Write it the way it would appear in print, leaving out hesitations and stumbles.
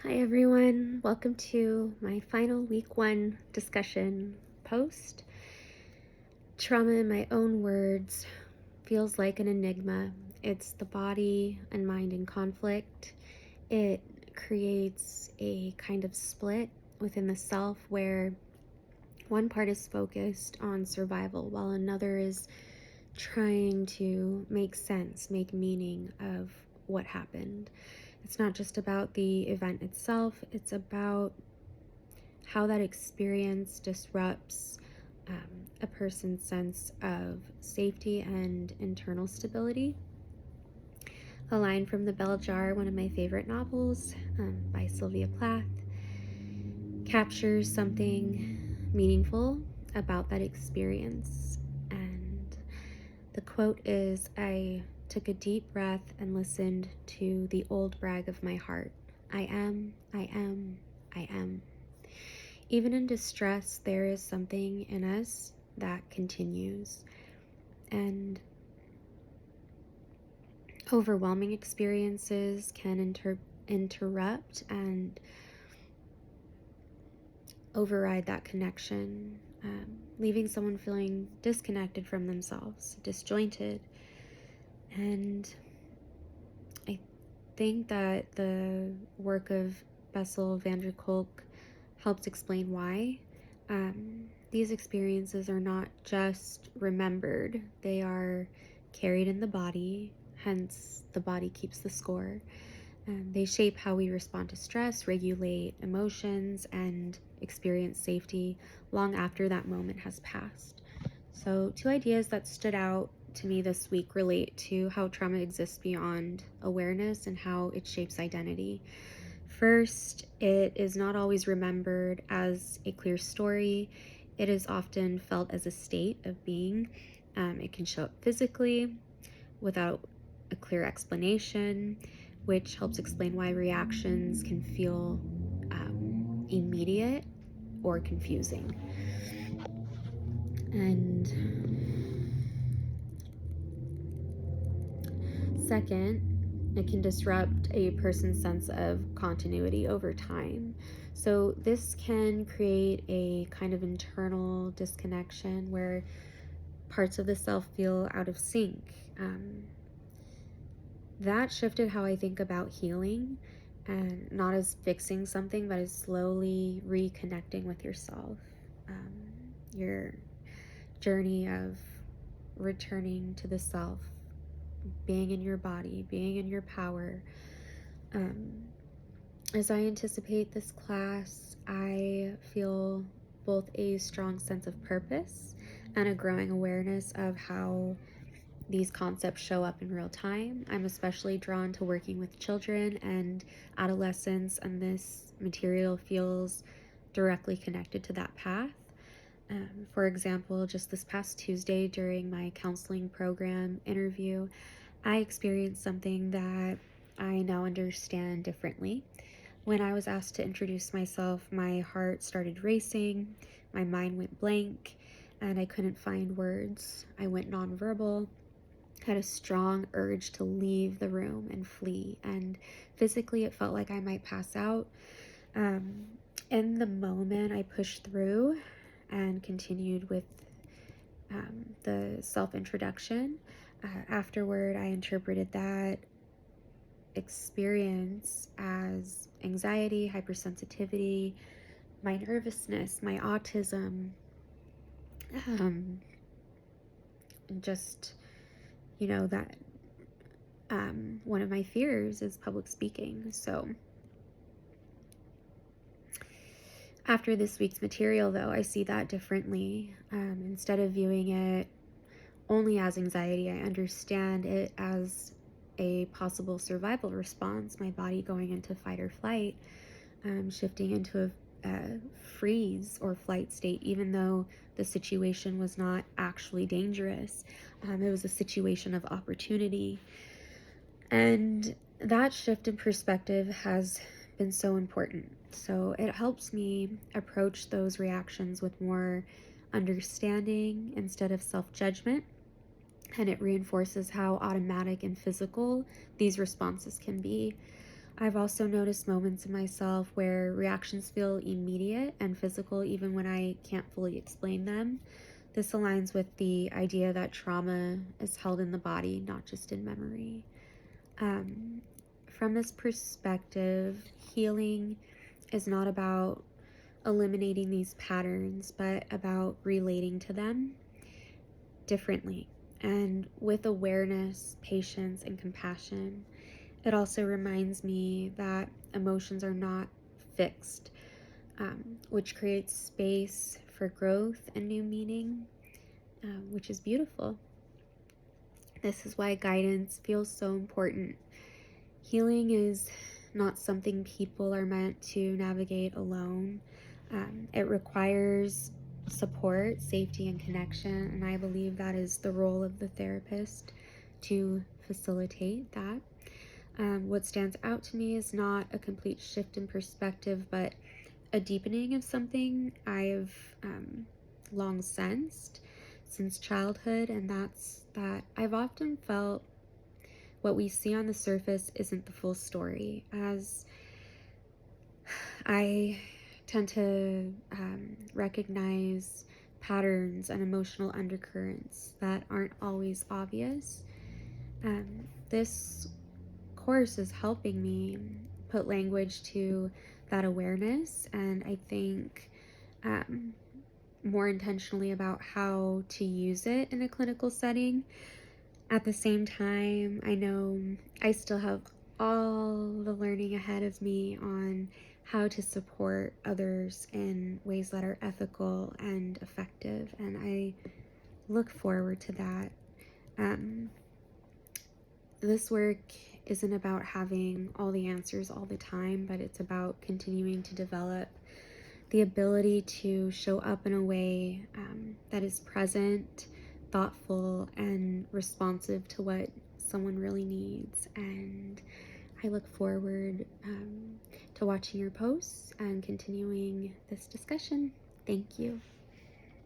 Hi everyone, welcome to my final week 1 discussion post. Trauma, in my own words, feels like an enigma. It's the body and mind in conflict. It creates a kind of split within the self where one part is focused on survival while another is trying to make sense, make meaning of what happened. It's not just about the event itself, it's about how that experience disrupts a person's sense of safety and internal stability. A line from The Bell Jar, one of my favorite novels by Sylvia Plath, captures something meaningful about that experience. And the quote is, "I took a deep breath and listened to the old brag of my heart. I am, I am, I am." Even in distress, there is something in us that continues. And overwhelming experiences can interrupt and override that connection, leaving someone feeling disconnected from themselves, disjointed. And I think that the work of Bessel van der Kolk helps explain why. These experiences are not just remembered, they are carried in the body, hence the body keeps the score. They shape how we respond to stress, regulate emotions, and experience safety long after that moment has passed. So, two ideas that stood out to me this week relate to how trauma exists beyond awareness and how it shapes identity. First, it is not always remembered as a clear story. It is often felt as a state of being. It can show up physically without a clear explanation, which helps explain why reactions can feel immediate or confusing. And second, it can disrupt a person's sense of continuity over time. So, this can create a kind of internal disconnection where parts of the self feel out of sync. That shifted how I think about healing, and not as fixing something, but as slowly reconnecting with yourself. Your journey of returning to the self, being in your body, being in your power. As I anticipate this class, I feel both a strong sense of purpose and a growing awareness of how these concepts show up in real time. I'm especially drawn to working with children and adolescents, and this material feels directly connected to that path. For example, just this past Tuesday during my counseling program interview, I experienced something that I now understand differently. When I was asked to introduce myself, my heart started racing, my mind went blank, and I couldn't find words. I went nonverbal, had a strong urge to leave the room and flee, and physically it felt like I might pass out. Um, in the moment, I pushed through and continued with the self-introduction. Afterward, I interpreted that experience as anxiety, hypersensitivity, my nervousness, my autism, and just, that one of my fears is public speaking. So after this week's material, though, I see that differently. Instead of viewing it only as anxiety, I understand it as a possible survival response, my body going into fight or flight, shifting into a freeze or flight state, even though the situation was not actually dangerous. It was a situation of opportunity. And that shift in perspective has been so important. So it helps me approach those reactions with more understanding instead of self-judgment. And it reinforces how automatic and physical these responses can be. I've also noticed moments in myself where reactions feel immediate and physical even when I can't fully explain them. This aligns with the idea that trauma is held in the body, not just in memory. Um, from this perspective, healing is not about eliminating these patterns, but about relating to them differently and with awareness, patience, and compassion. It also reminds me that emotions are not fixed, which creates space for growth and new meaning, which is beautiful. This is why guidance feels so important. Healing is not something people are meant to navigate alone. It requires support, safety, and connection, and I believe that is the role of the therapist to facilitate that. What stands out to me is not a complete shift in perspective, but a deepening of something I've long sensed since childhood, and that's that I've often felt what we see on the surface isn't the full story, as I tend to recognize patterns and emotional undercurrents that aren't always obvious. This course is helping me put language to that awareness, and I think um, more intentionally about how to use it in a clinical setting. At the same time, I know I still have all the learning ahead of me on how to support others in ways that are ethical and effective, and I look forward to that. Um, this work isn't about having all the answers all the time, but it's about continuing to develop the ability to show up in a way that is present, thoughtful, and responsive to what someone really needs. And I look forward to watching your posts and continuing this discussion. Thank you.